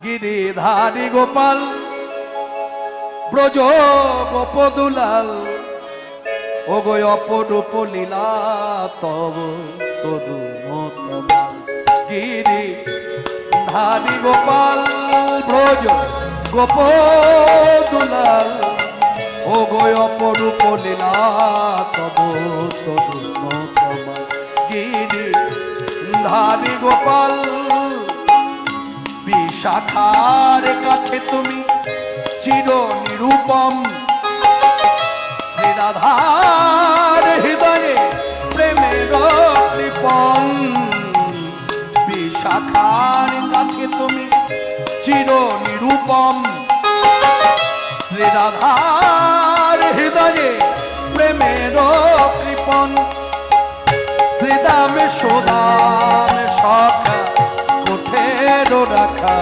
গিরিধারী গোপাল ব্রজ গোপদুলাল ও গো অপরূপ লীলা তব তরু মতমাল। গিরিধারী গোপাল ব্রজ গোপদুলাল ও গো অপরূপ লীলা তব তরু মতমাল। গিরিধারী গোপাল বিশাখার কাছে তুমি চির নিরূপম। রাধার হৃদয়ে প্রেমের কৃপণ। বিশাখার কাছে তুমি চির নিরূপম। শ্রী রাধার হৃদয়ে প্রেমের কৃপণ। শ্রীদামে সোদাম সখা কোঠের রাখা